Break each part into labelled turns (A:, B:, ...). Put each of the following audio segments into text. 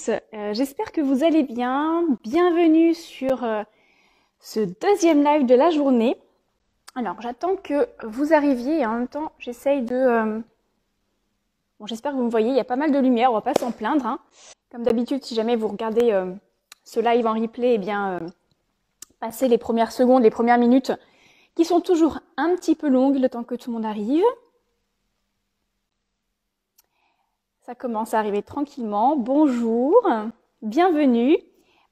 A: tous, j'espère que vous allez bien. Bienvenue sur ce deuxième live de la journée. Alors, j'attends que vous arriviez et en même temps, j'essaye de... Bon, j'espère que vous me voyez, il y a pas mal de lumière, on va pas s'en plaindre, hein. Comme d'habitude, si jamais vous regardez ce live en replay, eh bien, passez les premières secondes, les premières minutes qui sont toujours un petit peu longues le temps que tout le monde arrive. Ça commence à arriver tranquillement. Bonjour, bienvenue.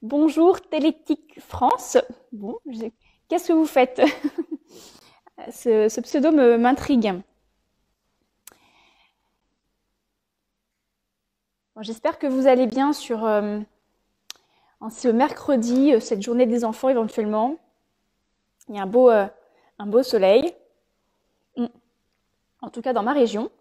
A: Bonjour Télétique France. Bon, qu'est-ce que vous faites? Ce pseudo m'intrigue. Bon, j'espère que vous allez bien sur en ce mercredi, cette journée des enfants éventuellement. Il y a un beau soleil. En tout cas dans ma région.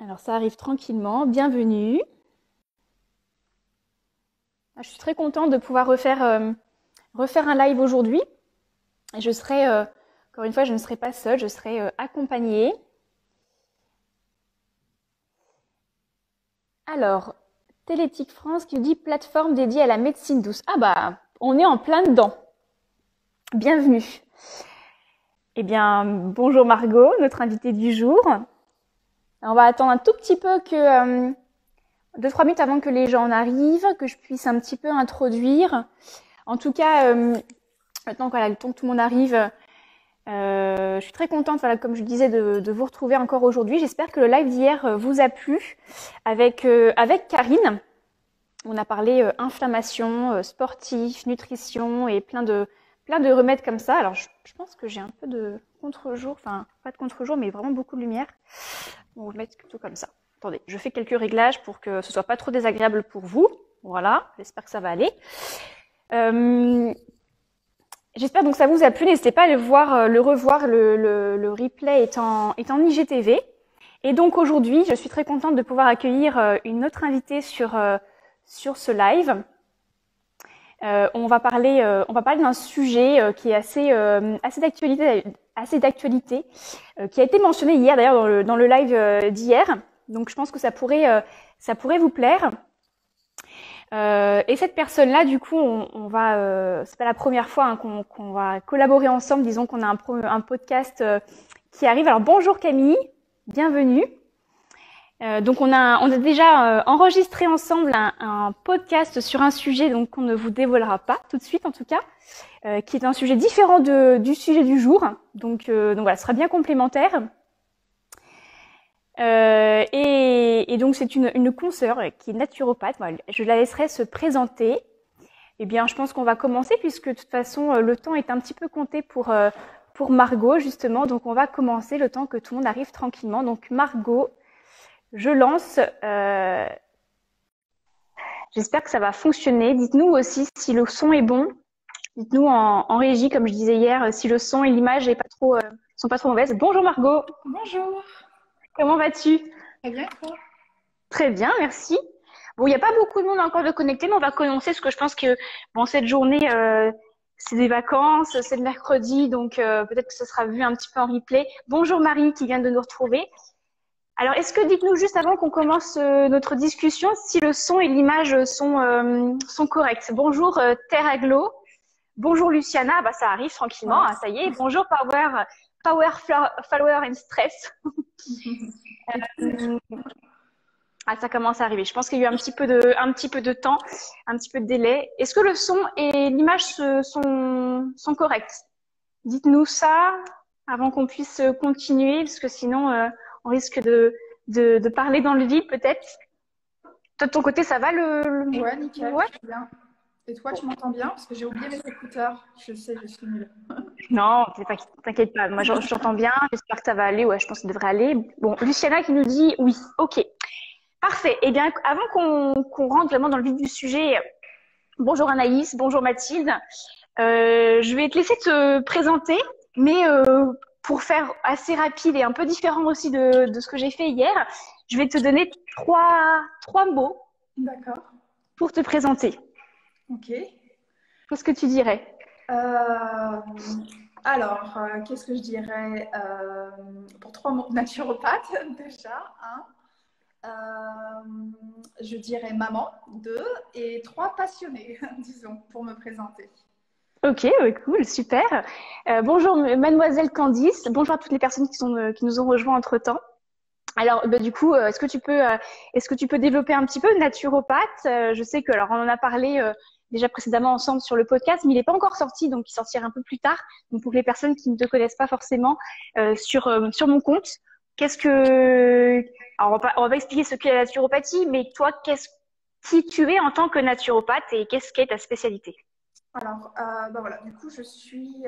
A: Alors ça arrive tranquillement, bienvenue. Je suis très contente de pouvoir refaire un live aujourd'hui. Je serai, encore une fois, je ne serai pas seule, je serai accompagnée. Alors, Télétique France qui dit plateforme dédiée à la médecine douce. Ah bah, on est en plein dedans. Bienvenue. Eh bien, bonjour Margot, notre invitée du jour. On va attendre un tout petit peu que 2-3 minutes avant que les gens arrivent, que je puisse un petit peu introduire. En tout cas, le temps que tout le monde arrive, je suis très contente, voilà, comme je disais, de vous retrouver encore aujourd'hui. J'espère que le live d'hier vous a plu avec Karine. On a parlé inflammation, sportif, nutrition et plein de remèdes comme ça. Alors, je pense que j'ai un peu de contre-jour, enfin, pas de contre-jour, mais vraiment beaucoup de lumière. On va mettre plutôt comme ça. Attendez, je fais quelques réglages pour que ce soit pas trop désagréable pour vous. Voilà, j'espère que ça va aller. J'espère donc que ça vous a plu. N'hésitez pas à le revoir. Le replay est en IGTV. Et donc aujourd'hui, je suis très contente de pouvoir accueillir une autre invitée sur ce live. On va parler d'un sujet qui est assez d'actualité, qui a été mentionné hier d'ailleurs dans le live d'hier. Donc je pense que ça pourrait vous plaire. Et cette personne-là, du coup, on va, c'est pas la première fois qu'on va collaborer ensemble. Disons qu'on a un podcast qui arrive. Alors bonjour Camille, bienvenue. Donc on a déjà enregistré ensemble un podcast sur un sujet donc qu'on ne vous dévoilera pas tout de suite en tout cas, qui est un sujet différent du sujet du jour. Donc voilà, ce sera bien complémentaire. Et donc c'est une consoeur qui est naturopathe. Voilà, je la laisserai se présenter. Eh bien, je pense qu'on va commencer puisque de toute façon le temps est un petit peu compté pour Margot justement. Donc on va commencer le temps que tout le monde arrive tranquillement. Donc Margot, je lance. J'espère que ça va fonctionner. Dites-nous aussi si le son est bon. Dites-nous en régie, comme je disais hier, si le son et l'image sont pas trop mauvaises. Bonjour Margot.
B: Bonjour.
A: Comment vas-tu?
B: Très bien, toi?
A: Très bien, merci. Bon, il n'y a pas beaucoup de monde encore de connecté, mais on va commencer parce que je pense que bon, cette journée, c'est des vacances, c'est le mercredi, donc peut-être que ça sera vu un petit peu en replay. Bonjour Marie qui vient de nous retrouver. Alors, dites-nous juste avant qu'on commence notre discussion, si le son et l'image sont corrects. Bonjour Terre Aglo. Bonjour Luciana. Bah, ça arrive tranquillement.
B: Ouais.
A: Hein, ça y est. Bonjour Power Follower and Stress. Ça commence à arriver. Je pense qu'il y a eu un petit peu de temps, un petit peu de délai. Est-ce que le son et l'image sont corrects? Dites-nous ça avant qu'on puisse continuer, parce que sinon on risque de parler dans le vide peut-être. Toi de ton côté, ça va
B: Ouais, nickel,
A: Ouais.
B: très bien. Et toi, tu m'entends bien? Parce que j'ai oublié mes écouteurs. Je sais, je suis nulle.
A: Non, t'inquiète pas. Moi, j'entends bien. J'espère que ça va aller. Ouais, je pense que ça devrait aller. Bon, Luciana qui nous dit oui. Ok. Parfait. Eh bien, avant qu'on rentre vraiment dans le vif du sujet, bonjour Anaïs, bonjour Mathilde. Je vais te laisser te présenter, mais pour faire assez rapide et un peu différent aussi de ce que j'ai fait hier, je vais te donner trois mots
B: D'accord.
A: pour te présenter.
B: Ok.
A: Qu'est-ce que tu dirais?
B: Qu'est-ce que je dirais pour trois mots, naturopathe déjà, un. Je dirais maman, deux, et trois passionnés, disons, pour me présenter.
A: Ok, ouais, cool, super. Bonjour Mademoiselle Candice, bonjour à toutes les personnes qui nous ont rejoints entre-temps. Alors, du coup, est-ce que tu peux développer un petit peu naturopathe? Je sais que, alors, on en a parlé déjà précédemment ensemble sur le podcast, mais il n'est pas encore sorti, donc il sortira un peu plus tard. Donc, pour les personnes qui ne te connaissent pas forcément sur mon compte, qu'est-ce que... Alors, on va pas expliquer ce qu'est la naturopathie, mais toi, qui tu es en tant que naturopathe et qu'est-ce qu'est ta spécialité?
B: Voilà, du coup, je suis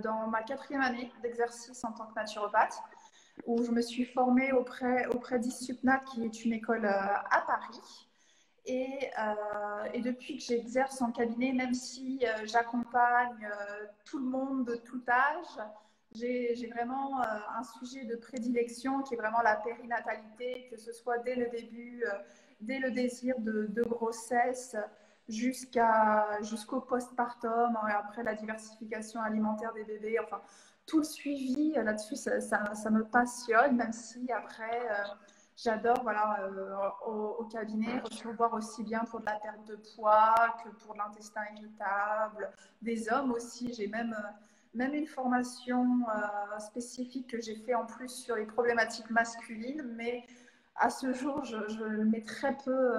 B: dans ma quatrième année d'exercice en tant que naturopathe, où je me suis formée auprès d'ISUPNAT, qui est une école à Paris. Et depuis que j'exerce en cabinet, même si j'accompagne tout le monde de tout âge, j'ai vraiment un sujet de prédilection qui est vraiment la périnatalité, que ce soit dès le début, dès le désir de grossesse jusqu'au postpartum, et après la diversification alimentaire des bébés. Enfin, tout le suivi là-dessus, ça me passionne, même si après, j'adore au cabinet recevoir aussi bien pour de la perte de poids que pour de l'intestin irritable, des hommes aussi. J'ai même une formation spécifique que j'ai fait en plus sur les problématiques masculines, mais à ce jour, je mets très peu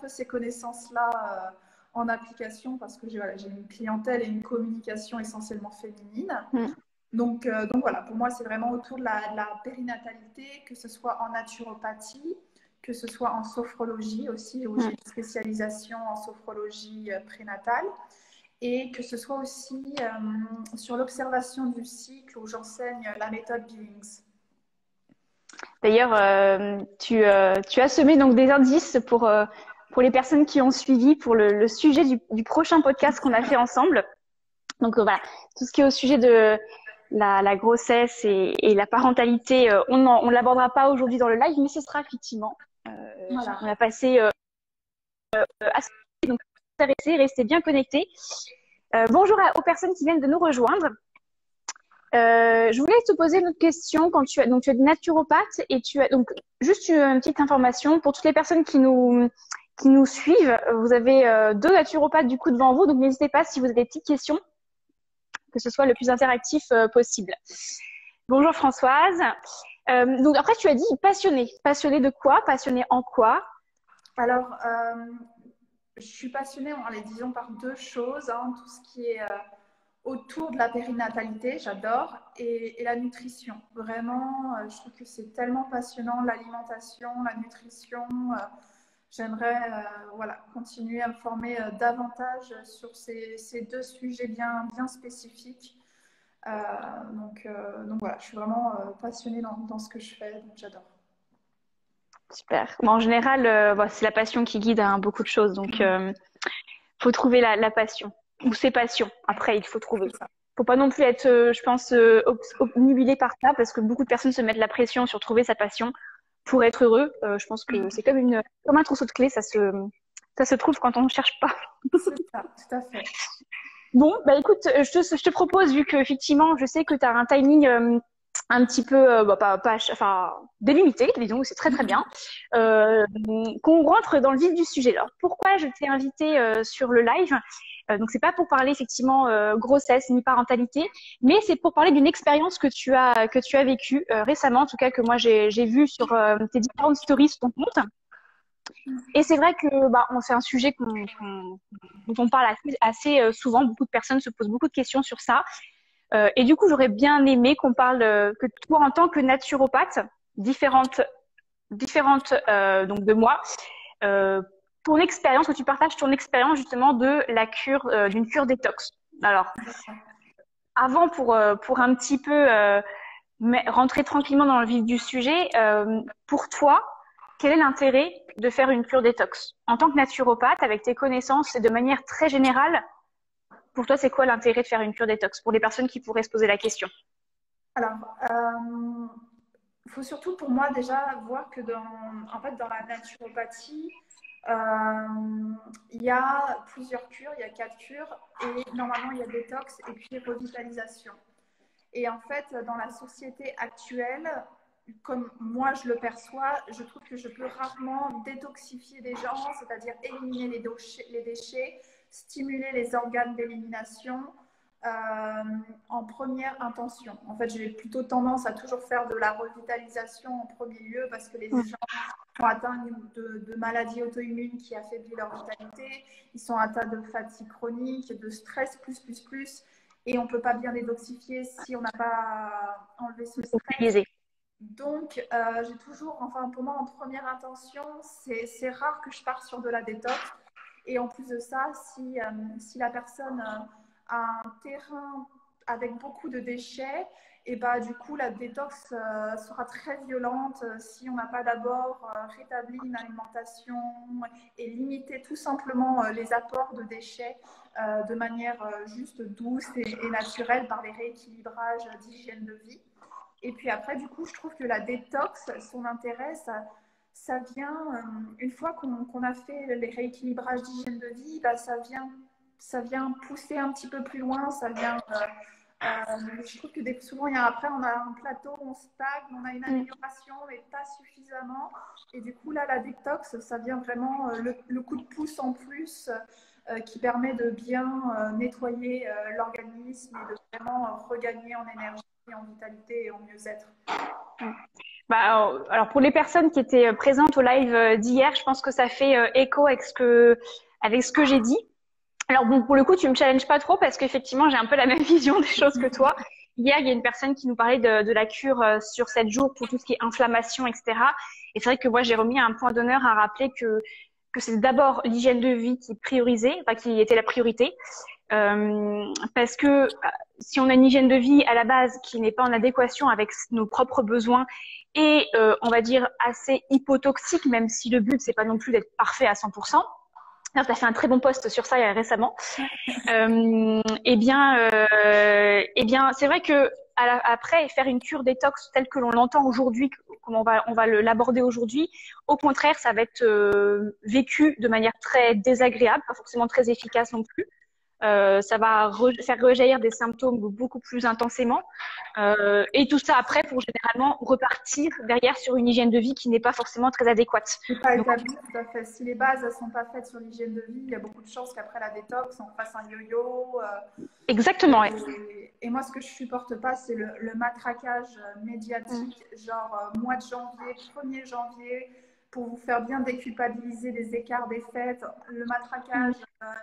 B: ces connaissances-là en application parce que j'ai une clientèle et une communication essentiellement féminine.
A: Hmm.
B: Donc voilà, pour moi, c'est vraiment autour de la périnatalité, que ce soit en naturopathie, que ce soit en sophrologie aussi, où j'ai une spécialisation en sophrologie prénatale, et que ce soit aussi sur l'observation du cycle, où j'enseigne la méthode Billings.
A: D'ailleurs, tu as semé donc des indices pour les personnes qui ont suivi pour le sujet du prochain podcast qu'on a fait ensemble. Donc voilà, tout ce qui est au sujet de la grossesse et la parentalité, on l'abordera pas aujourd'hui dans le live, mais ce sera effectivement.
B: Voilà.
A: On a passé assez, donc intéressés, restez bien connectés. Bonjour aux personnes qui viennent de nous rejoindre. Je voulais te poser une autre question quand tu es naturopathe et tu as donc juste une petite information pour toutes les personnes qui nous suivent. Vous avez deux naturopathes du coup devant vous, donc n'hésitez pas si vous avez des petites questions, que ce soit le plus interactif possible. Bonjour Françoise. Donc après tu as dit passionnée. Passionnée de quoi? Passionnée en quoi?
B: Alors, je suis passionnée, disons, par deux choses, hein, tout ce qui est autour de la périnatalité, j'adore, et la nutrition. Vraiment, je trouve que c'est tellement passionnant, l'alimentation, la nutrition. J'aimerais continuer à me former davantage sur ces deux sujets bien spécifiques. Donc voilà, je suis vraiment passionnée dans ce que je fais, donc j'adore.
A: Super. Bon, en général, c'est la passion qui guide hein, beaucoup de choses, donc faut trouver la passion ou ses passions. Après, il faut trouver. Faut pas non plus être, je pense, obnubilé par ça parce que beaucoup de personnes se mettent la pression sur trouver sa passion pour être heureux. Je pense que c'est comme un trousseau de clés, ça se trouve quand on ne cherche pas.
B: C'est ça, tout à fait.
A: Bon, bah écoute, je te propose, vu que effectivement, je sais que tu as un timing un petit peu, enfin, délimité, disons, c'est très très bien, qu'on rentre dans le vif du sujet. Alors, pourquoi je t'ai invité sur le live? Donc, c'est pas pour parler effectivement grossesse ni parentalité, mais c'est pour parler d'une expérience que tu as vécue récemment, en tout cas que moi j'ai vue sur tes différentes stories sur ton compte. Et c'est vrai que c'est un sujet dont on parle assez souvent. Beaucoup de personnes se posent beaucoup de questions sur ça. Et du coup, j'aurais bien aimé qu'on parle que toi, en tant que naturopathe, différente donc de moi, euh, ton expérience, que tu partages ton expérience justement de la cure d'une cure détox. Alors, avant pour un petit peu rentrer tranquillement dans le vif du sujet, pour toi, quel est l'intérêt de faire une cure détox? En tant que naturopathe, avec tes connaissances et de manière très générale, pour toi, c'est quoi l'intérêt de faire une cure détox pour les personnes qui pourraient se poser la question?
B: Alors, il faut surtout pour moi déjà voir que dans la naturopathie, il y a plusieurs cures, il y a 4 cures, et normalement il y a détox et puis revitalisation. Et en fait, dans la société actuelle, comme moi je le perçois, je trouve que je peux rarement détoxifier des gens, c'est-à-dire éliminer les déchets, stimuler les organes d'élimination en première intention. En fait, j'ai plutôt tendance à toujours faire de la revitalisation en premier lieu parce que les gens sont atteints de maladies auto-immunes qui affaiblissent leur vitalité, ils sont atteints de fatigue chronique, de stress plus, et on ne peut pas bien détoxifier si on n'a pas enlevé ce stress. Donc, j'ai toujours, enfin pour moi en première intention, c'est rare que je parte sur de la détox. Et en plus de ça, si la personne a un terrain avec beaucoup de déchets, et bah, du coup, la détox sera très violente si on n'a pas d'abord rétabli une alimentation et limité tout simplement les apports de déchets de manière juste douce et naturelle par les rééquilibrages d'hygiène de vie. Et puis après, du coup, je trouve que la détox, son intérêt, ça vient, une fois qu'on a fait les rééquilibrages d'hygiène de vie, bah, ça vient pousser un petit peu plus loin, ça vient... je trouve que souvent, après, on a un plateau, on stagne, on a une amélioration, mais pas suffisamment. Et du coup, là, la détox, ça vient vraiment le coup de pouce en plus qui permet de bien nettoyer l'organisme et de vraiment regagner en énergie, en vitalité et en mieux-être.
A: Bah, alors pour les personnes qui étaient présentes au live d'hier, je pense que ça fait écho avec ce que j'ai dit. Alors bon, pour le coup, tu me challenges pas trop parce qu'effectivement, j'ai un peu la même vision des choses que toi. Hier, il y a une personne qui nous parlait de la cure sur 7 jours pour tout ce qui est inflammation, etc. Et c'est vrai que moi, j'ai remis un point d'honneur à rappeler que c'est d'abord l'hygiène de vie qui est priorisée, enfin qui était la priorité. Parce que si on a une hygiène de vie à la base qui n'est pas en adéquation avec nos propres besoins et on va dire assez hypotoxique, même si le but c'est pas non plus d'être parfait à 100%. Tu as fait un très bon post sur ça récemment. Eh bien, c'est vrai que après faire une cure détox telle que l'on l'entend aujourd'hui, comme on va l'aborder aujourd'hui, au contraire, ça va être vécu de manière très désagréable, pas forcément très efficace non plus. Ça va faire rejaillir des symptômes beaucoup plus intensément. Et tout ça après pour généralement repartir derrière sur une hygiène de vie qui n'est pas forcément très adéquate.
B: C'est pas établi, tout à fait. Si les bases ne sont pas faites sur l'hygiène de vie, il y a beaucoup de chances qu'après la détox, on fasse un yo-yo.
A: Exactement.
B: Et moi, ce que je supporte pas, c'est le matraquage médiatique, genre mois de janvier, 1er janvier, pour vous faire bien déculpabiliser des écarts des fêtes, le matraquage,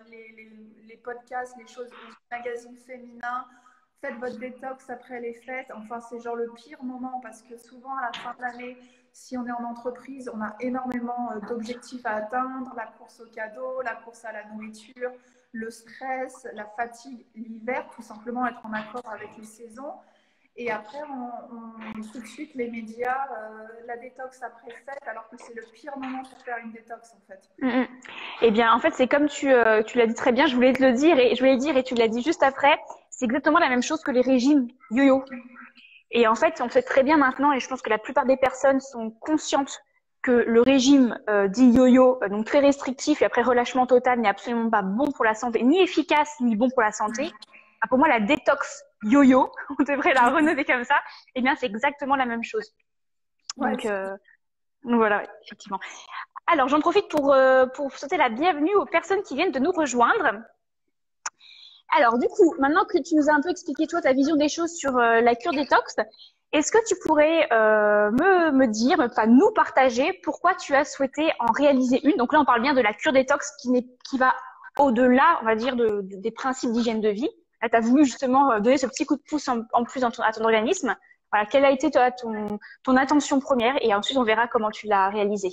B: les podcasts, les choses, les magazines féminins. Faites votre détox après les fêtes. Enfin, c'est genre le pire moment parce que souvent, à la fin de l'année, si on est en entreprise, on a énormément d'objectifs à atteindre, la course au cadeau, la course à la nourriture, le stress, la fatigue, l'hiver, tout simplement être en accord avec les saisons. Et après, tout de suite, les médias, la détox après fête, alors que c'est le pire moment pour faire une détox, en fait.
A: Eh bien, en fait, c'est comme tu l'as dit très bien, je voulais te le dire et je voulais le dire et tu l'as dit juste après, c'est exactement la même chose que les régimes yo-yo. Et en fait, on sait très bien maintenant, et je pense que la plupart des personnes sont conscientes que le régime dit yo-yo, donc très restrictif et après relâchement total, n'est absolument pas bon pour la santé, ni efficace, ni bon pour la santé. Pour moi, la détox yo-yo, on devrait la renommer comme ça, eh bien, c'est exactement la même chose. Donc, voilà, effectivement. Alors, j'en profite pour souhaiter la bienvenue aux personnes qui viennent de nous rejoindre. Alors, du coup, maintenant que tu nous as un peu expliqué, toi, ta vision des choses sur la cure détox, est-ce que tu pourrais me dire, enfin, nous partager pourquoi tu as souhaité en réaliser une? Donc là, on parle bien de la cure détox qui va au-delà, on va dire, des principes d'hygiène de vie. Là, tu as voulu justement donner ce petit coup de pouce en plus à ton organisme. Voilà, quelle a été toi, ton intention première et ensuite on verra comment tu l'as réalisée.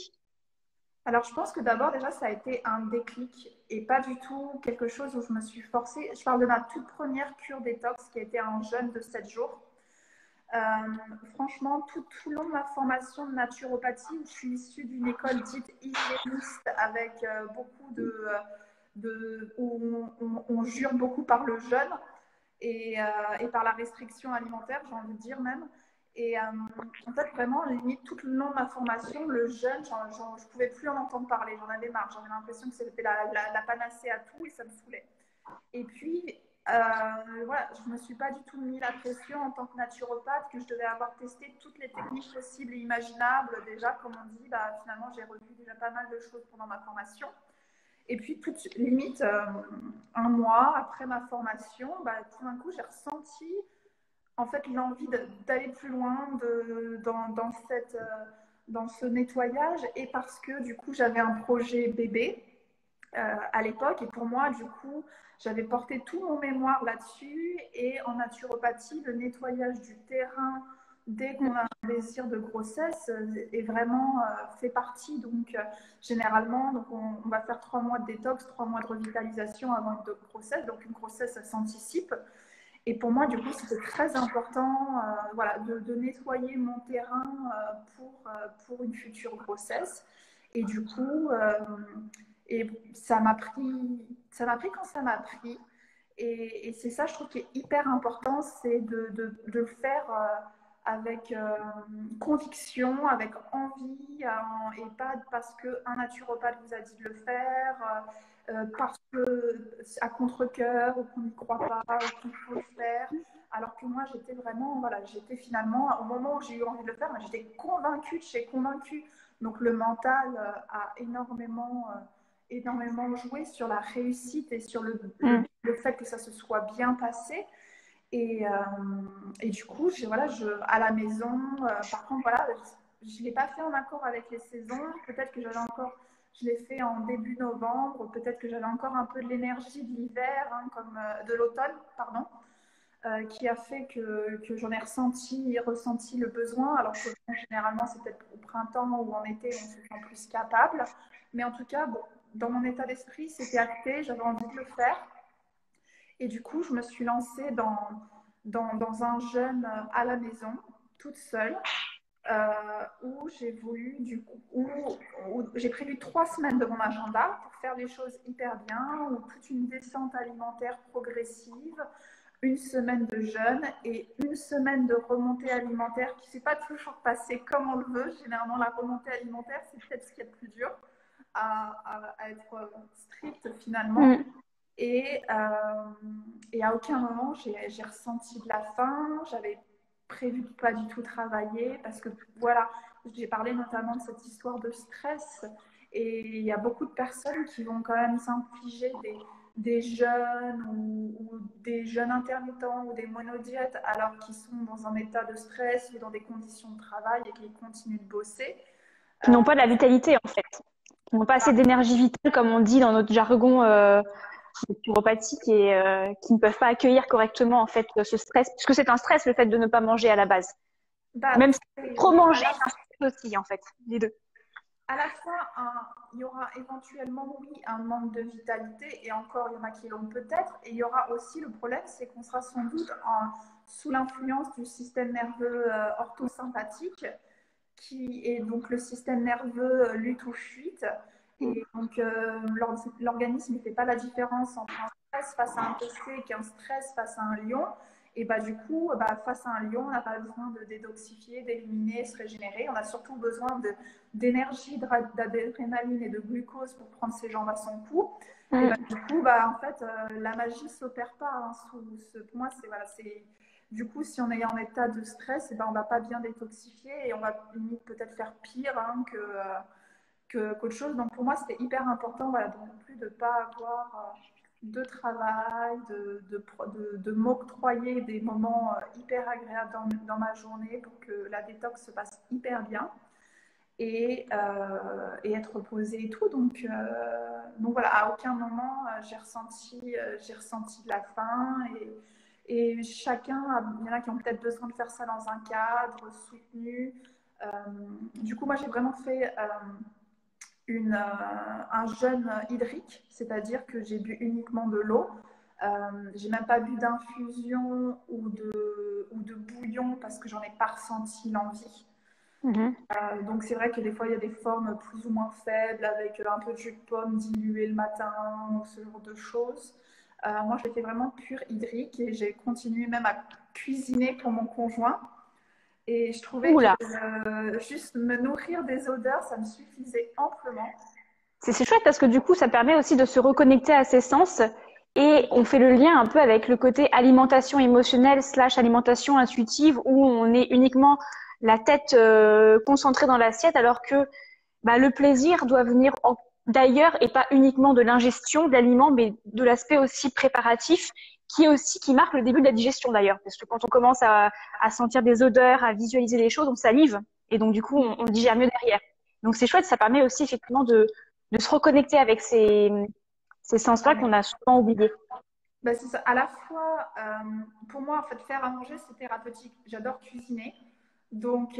B: Alors, je pense que d'abord, déjà, ça a été un déclic et pas du tout quelque chose où je me suis forcée. Je parle de ma toute première cure détox qui a été un jeûne de 7 jours. Franchement, tout le long de ma formation de naturopathie, où je suis issue d'une école dite hygiéniste avec beaucoup où on jure beaucoup par le jeûne et par la restriction alimentaire, j'ai envie de dire même. Et en fait, vraiment, limite, tout le long de ma formation, le jeûne, je ne pouvais plus en entendre parler. J'en avais marre. J'avais l'impression que c'était la panacée à tout et ça me saoulait. Et puis, voilà, je me suis pas du tout mis la pression en tant que naturopathe que je devais avoir testé toutes les techniques possibles et imaginables. Déjà, comme on dit, bah, finalement, j'ai revu déjà pas mal de choses pendant ma formation. Et puis, limite, un mois après ma formation, bah, tout d'un coup, j'ai ressenti en fait l'envie d'aller plus loin dans ce nettoyage. Et parce que du coup, j'avais un projet bébé à l'époque. Et pour moi, du coup, j'avais porté tout mon mémoire là-dessus. Et en naturopathie, le nettoyage du terrain dès qu'on a un désir de grossesse est vraiment fait partie. Donc, généralement, donc on va faire 3 mois de détox, 3 mois de revitalisation avant une grossesse. Donc, une grossesse, ça s'anticipe. Et pour moi, du coup, c'était très important voilà, de nettoyer mon terrain pour une future grossesse. Et du coup, et ça m'a pris quand ça m'a pris. Et c'est ça, je trouve, qui est hyper important, c'est de le faire avec conviction, avec envie, et pas parce qu'un naturopathe vous a dit de le faire, parce que à contre-cœur, ou qu'on n'y croit pas, ou qu'il faut le faire. Alors que moi, j'étais vraiment, voilà, j'étais finalement, au moment où j'ai eu envie de le faire, j'étais convaincue de chez convaincue. Donc le mental a énormément joué sur la réussite et sur le fait que ça se soit bien passé. Et du coup, voilà, à la maison, par contre, voilà, je ne l'ai pas fait en accord avec les saisons. Peut-être que je l'ai fait en début novembre, peut-être que j'avais encore un peu de l'énergie de l'hiver, hein, comme de l'automne, pardon, qui a fait que j'en ai ressenti le besoin, alors que bon, généralement, c'est peut-être au printemps ou en été, on se sent plus capable. Mais en tout cas, bon, dans mon état d'esprit, c'était acté, j'avais envie de le faire. Et du coup, je me suis lancée dans un jeûne à la maison, toute seule, où j'ai voulu, du coup, où j'ai prévu 3 semaines de mon agenda pour faire les choses hyper bien, ou toute une descente alimentaire progressive, une semaine de jeûne et une semaine de remontée alimentaire qui ne s'est pas toujours passée comme on le veut. Généralement, la remontée alimentaire, c'est peut-être ce qui est le plus dur à être strict finalement. Et à aucun moment, j'ai ressenti de la faim. J'avais prévu de pas du tout travailler parce que, voilà, j'ai parlé notamment de cette histoire de stress. Et il y a beaucoup de personnes qui vont quand même s'infliger des jeûnes ou des jeûnes intermittents ou des monodiètes alors qu'ils sont dans un état de stress ou dans des conditions de travail et qu'ils continuent de bosser.
A: Qui n'ont pas de la vitalité, en fait. Qui n'ont pas assez d'énergie vitale, comme on dit dans notre jargon naturopathique, et qui ne peuvent pas accueillir correctement, en fait, ce stress. Puisque c'est un stress, le fait de ne pas manger à la base. Même si trop manger, c'est un stress aussi, en fait, les deux.
B: À la fin, il y aura éventuellement, oui, un manque de vitalité, et encore, il y en a qui l'ont peut-être, et il y aura aussi le problème, c'est qu'on sera sans doute sous l'influence du système nerveux orthosympathique, qui est donc le système nerveux lutte ou fuite, et donc l'organisme ne fait pas la différence entre un stress face à un PC qu'un stress face à un lion. Et bah, du coup, face à un lion, on n'a pas besoin de détoxifier, d'éliminer, se régénérer. On a surtout besoin d'énergie, d'adrénaline et de glucose pour prendre ses jambes à son cou. Et bah, du coup, en fait, la magie ne s'opère pas. Hein, pour moi, c'est du coup, si on est en état de stress, on ne va pas bien détoxifier et on va limite peut-être faire pire hein, qu'autre chose. Donc pour moi, c'était hyper important voilà, non plus de ne pas avoir de travail, de m'octroyer des moments hyper agréables dans ma journée pour que la détox se passe hyper bien et être reposée et tout. Donc voilà, à aucun moment j'ai ressenti de la faim et chacun, il y en a qui ont peut-être besoin de faire ça dans un cadre soutenu. Du coup, moi, j'ai vraiment fait un jeûne hydrique, c'est-à-dire que j'ai bu uniquement de l'eau. J'ai même pas bu d'infusion ou de bouillon parce que j'en ai pas ressenti l'envie. Donc c'est vrai que des fois il y a des formes plus ou moins faibles avec un peu de jus de pomme dilué le matin ou ce genre de choses. Moi je l'ai fait vraiment pur hydrique et j'ai continué même à cuisiner pour mon conjoint. Et je trouvais que juste me nourrir des odeurs, ça me suffisait amplement.
A: C'est chouette parce que du coup, ça permet aussi de se reconnecter à ses sens Et on fait le lien un peu avec le côté alimentation émotionnelle / alimentation intuitive où on est uniquement la tête concentrée dans l'assiette alors que le plaisir doit venir d'ailleurs et pas uniquement de l'ingestion de l'aliment mais de l'aspect aussi préparatif qui marque le début de la digestion d'ailleurs parce que quand on commence à sentir des odeurs, à visualiser des choses, on salive et donc du coup on digère mieux derrière. Donc c'est chouette, ça permet aussi effectivement de se reconnecter avec ces sens-là qu'on a souvent oubliés.
B: Ben, c'est ça. À la fois, pour moi, en fait, faire à manger, c'est thérapeutique. J'adore cuisiner. Donc,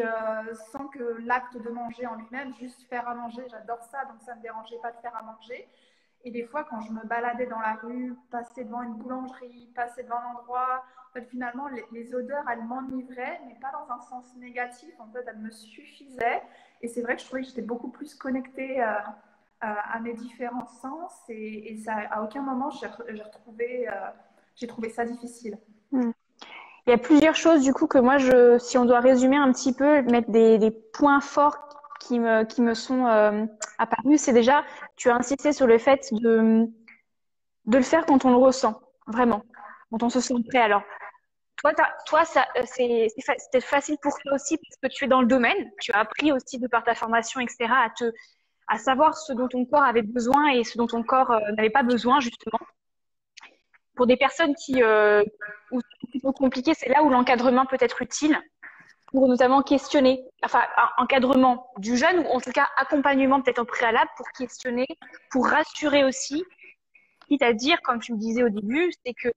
B: sans que l'acte de manger en lui-même, juste faire à manger, j'adore ça. Donc, ça ne me dérangeait pas de faire à manger. Et des fois, quand je me baladais dans la rue, passer devant une boulangerie, passer devant un endroit, en fait, finalement, les odeurs, elles m'enivraient, mais pas dans un sens négatif. En fait, elles me suffisaient. Et c'est vrai que je trouvais que j'étais beaucoup plus connectée à mes différents sens. Et ça, à aucun moment, j'ai trouvé ça difficile.
A: Hmm. Il y a plusieurs choses du coup que moi, si on doit résumer un petit peu, mettre des points forts qui me sont apparus, c'est déjà, tu as insisté sur le fait de le faire quand on le ressent, vraiment, quand on se sent prêt. Alors, toi, c'était facile pour toi aussi parce que tu es dans le domaine, tu as appris aussi de par ta formation, etc., à savoir ce dont ton corps avait besoin et ce dont ton corps n'avait pas besoin, justement. Pour des personnes où c'est plutôt compliqué, c'est là où l'encadrement peut être utile pour notamment questionner, enfin, encadrement du jeune ou en tout cas accompagnement peut-être en préalable pour questionner, pour rassurer aussi, quitte à dire, comme tu me disais au début, c'est que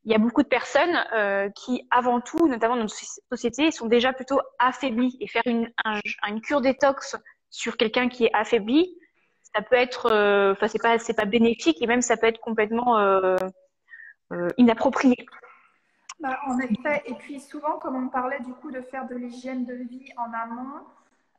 A: il y a beaucoup de personnes qui, avant tout, notamment dans notre société, sont déjà plutôt affaiblies et faire une cure détox sur quelqu'un qui est affaibli, ça peut être, enfin c'est pas bénéfique et même ça peut être complètement inapproprié.
B: Bah, en effet, et puis souvent, comme on parlait du coup de faire de l'hygiène de vie en amont,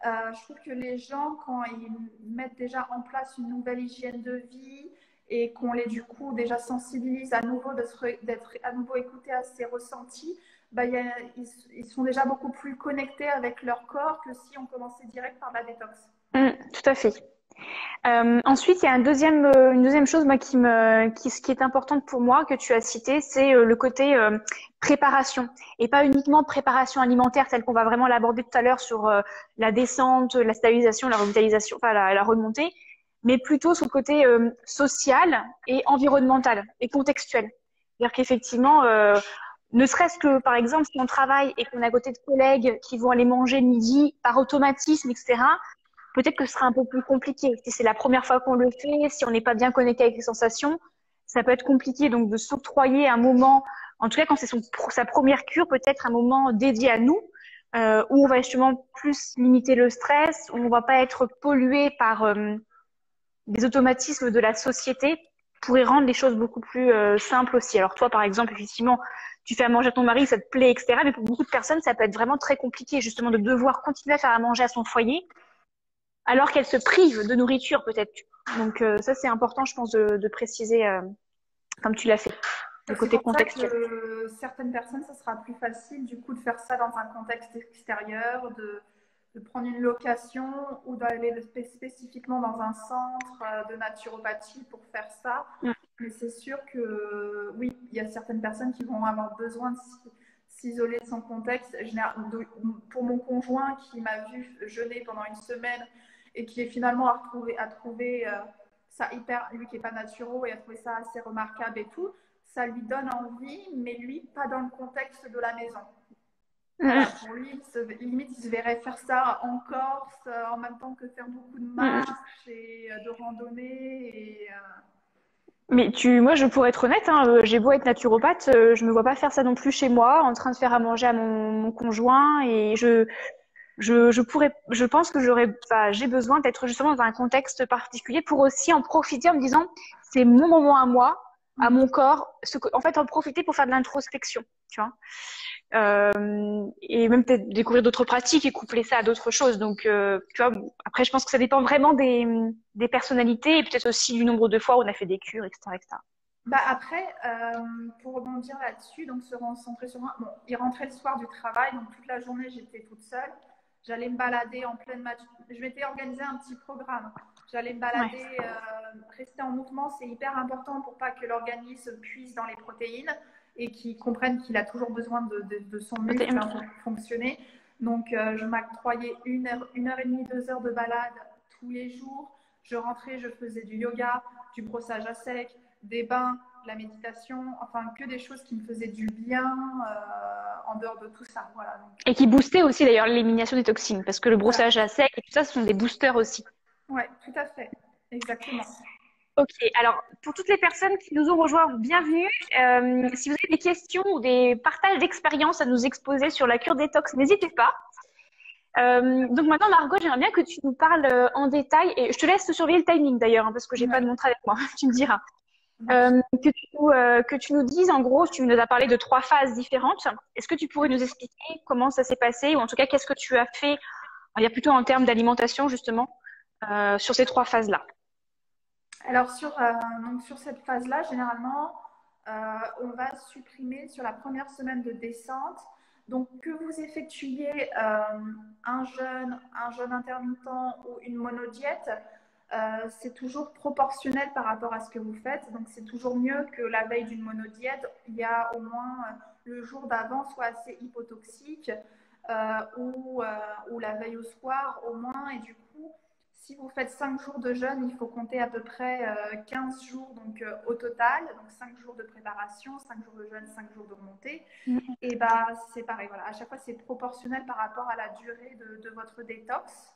B: je trouve que les gens, quand ils mettent déjà en place une nouvelle hygiène de vie et qu'on les du coup déjà sensibilise à nouveau d'être à nouveau écoutés à ses ressentis, bah, ils sont déjà beaucoup plus connectés avec leur corps que si on commençait direct par la détox.
A: Tout à fait. Ensuite, il y a une deuxième chose moi qui est importante pour moi que tu as cité, c'est le côté préparation et pas uniquement préparation alimentaire telle qu'on va vraiment l'aborder tout à l'heure sur la descente, la stabilisation, la revitalisation, enfin la remontée, mais plutôt sur le côté social et environnemental et contextuel. C'est-à-dire qu'effectivement, ne serait-ce que par exemple si on travaille et qu'on est à côté de collègues qui vont aller manger le midi par automatisme, etc. Peut-être que ce sera un peu plus compliqué. Si c'est la première fois qu'on le fait, si on n'est pas bien connecté avec les sensations, ça peut être compliqué. Donc, de s'octroyer un moment, en tout cas quand c'est sa première cure, peut-être un moment dédié à nous, où on va justement plus limiter le stress, où on va pas être pollué par des automatismes de la société, pourrait rendre les choses beaucoup plus simples aussi. Alors toi, par exemple, effectivement, tu fais à manger à ton mari, ça te plaît, etc. Mais pour beaucoup de personnes, ça peut être vraiment très compliqué, justement, de devoir continuer à faire à manger à son foyer alors qu'elle se prive de nourriture peut-être. Donc ça c'est important je pense de préciser comme tu l'as fait, le
B: C'est
A: côté
B: pour ça
A: contextuel.
B: que certaines personnes, ça sera plus facile du coup de faire ça dans un contexte extérieur, de prendre une location ou d'aller spécifiquement dans un centre de naturopathie pour faire ça. Mais c'est sûr que oui, il y a certaines personnes qui vont avoir besoin de s'isoler de son contexte. Pour mon conjoint qui m'a vu jeûner pendant une semaine et qui est finalement a trouvé ça hyper, lui qui n'est pas naturo et a trouvé ça assez remarquable et tout, ça lui donne envie, mais lui, pas dans le contexte de la maison. Voilà, pour lui, limite, il se verrait faire ça en Corse, en même temps que faire beaucoup de marches et de randonnées.
A: Mais moi je pourrais être honnête, hein, j'ai beau être naturopathe, je me vois pas faire ça non plus chez moi, en train de faire à manger à mon conjoint et je pense que j'ai besoin d'être justement dans un contexte particulier pour aussi en profiter en me disant c'est mon moment à moi, à mon corps, en fait en profiter pour faire de l'introspection, tu vois. Et même peut-être découvrir d'autres pratiques et coupler ça à d'autres choses. Donc, tu vois, après, je pense que ça dépend vraiment des personnalités et peut-être aussi du nombre de fois où on a fait des cures, etc., etc.
B: Bah après, pour rebondir là-dessus, donc se recentrer sur moi, bon, il rentrait le soir du travail, donc toute la journée j'étais toute seule. J'allais me balader en pleine nature. Je m'étais organisé un petit programme. J'allais me balader,
A: Ouais.
B: rester en mouvement, c'est hyper important pour pas que l'organisme puise dans les protéines et qu'il comprenne qu'il a toujours besoin de son muscle pour fonctionner. Donc, je m'octroyais une heure et demie, 2 heures de balade tous les jours. Je rentrais, je faisais du yoga, du brossage à sec, des bains, de la méditation, enfin que des choses qui me faisaient du bien en dehors de tout ça. Voilà. Donc,
A: Et qui boostait aussi d'ailleurs l'élimination des toxines, parce que le
B: voilà.
A: brossage à sec et tout ça, ce sont des boosters aussi.
B: Ouais, tout à fait. Exactement.
A: Ok, alors pour toutes les personnes qui nous ont rejoints, bienvenue. Si vous avez des questions ou des partages d'expériences à nous exposer sur la cure détox, n'hésitez pas. Donc maintenant, Margot, j'aimerais bien que tu nous parles en détail, et je te laisse surveiller le timing d'ailleurs, hein, parce que j'ai pas de
B: Ouais.
A: montre avec moi, tu me diras. Que tu nous dises, en gros, tu nous as parlé de 3 phases différentes. Est-ce que tu pourrais nous expliquer comment ça s'est passé, ou en tout cas, qu'est-ce que tu as fait, on va dire plutôt en termes d'alimentation, justement, sur ces 3 phases-là?
B: Alors donc sur cette phase-là, généralement, on va supprimer sur la première semaine de descente. Donc que vous effectuiez un jeûne intermittent ou une monodiète, c'est toujours proportionnel par rapport à ce que vous faites. Donc c'est toujours mieux que la veille d'une monodiète, il y a au moins le jour d'avant soit assez hypotoxique ou la veille au soir au moins. Et du coup, si vous faites 5 jours de jeûne, il faut compter à peu près 15 jours donc, au total. Donc 5 jours de préparation, 5 jours de jeûne, 5 jours de remontée. Et bah, c'est pareil, voilà. À chaque fois, c'est proportionnel par rapport à la durée de votre détox.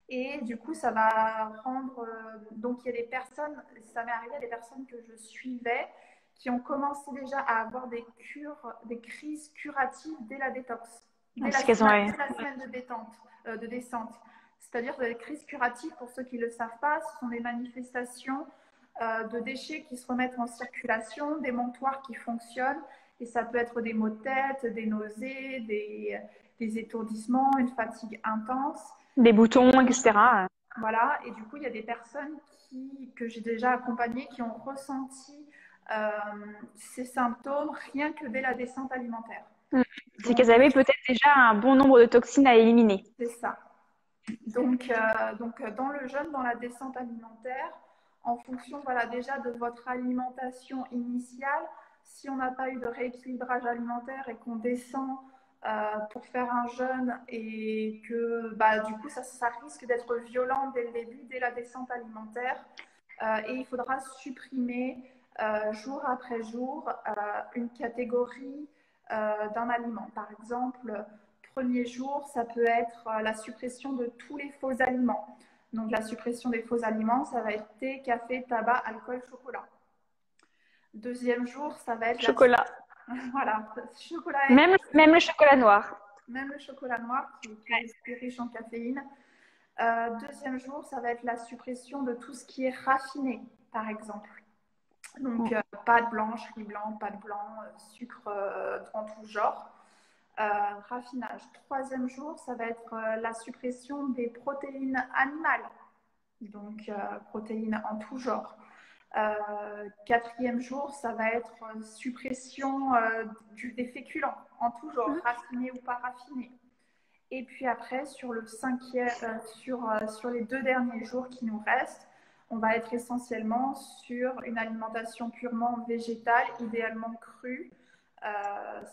B: Et du coup, ça va rendre. Donc, il y a des personnes, ça m'est arrivé à des personnes que je suivais qui ont commencé déjà à avoir des crises curatives dès la détox, dès la,
A: Parce qu'elles ont...
B: dès la semaine de détente, de descente. C'est-à-dire que les crises curatives, pour ceux qui ne le savent pas, ce sont des manifestations de déchets qui se remettent en circulation, des montoirs qui fonctionnent, et ça peut être des maux de tête, des nausées, des étourdissements, une fatigue intense.
A: Des boutons, etc.
B: Voilà, et du coup, il y a des personnes que j'ai déjà accompagnées qui ont ressenti ces symptômes rien que dès la descente alimentaire.
A: C'est
B: Donc,
A: qu'elles avaient peut-être déjà un bon nombre de toxines à éliminer.
B: c'est ça. Donc, dans le jeûne, dans la descente alimentaire, en fonction voilà, déjà de votre alimentation initiale, si on n'a pas eu de rééquilibrage alimentaire et qu'on descend pour faire un jeûne et que bah, du coup ça risque d'être violent dès le début, dès la descente alimentaire, et il faudra supprimer jour après jour une catégorie d'un aliment. Par exemple, premier jour, ça peut être la suppression de tous les faux aliments. Donc la suppression des faux aliments, ça va être thé, café, tabac, alcool, chocolat. Deuxième jour, ça va être
A: Chocolat.
B: voilà, chocolat et
A: Même le chocolat noir.
B: même le chocolat noir qui est riche en caféine. Deuxième jour, ça va être la suppression de tout ce qui est raffiné, par exemple. Donc, pâte blanche, riz blanc, pâte blanc, sucre en tout genre. Raffinage. Troisième jour, ça va être la suppression des protéines animales. Donc, protéines en tout genre. Quatrième jour, ça va être suppression des féculents en tout genre, raffinés ou pas raffinés. Et puis après, sur les 2 derniers jours qui nous restent, on va être essentiellement sur une alimentation purement végétale, idéalement crue,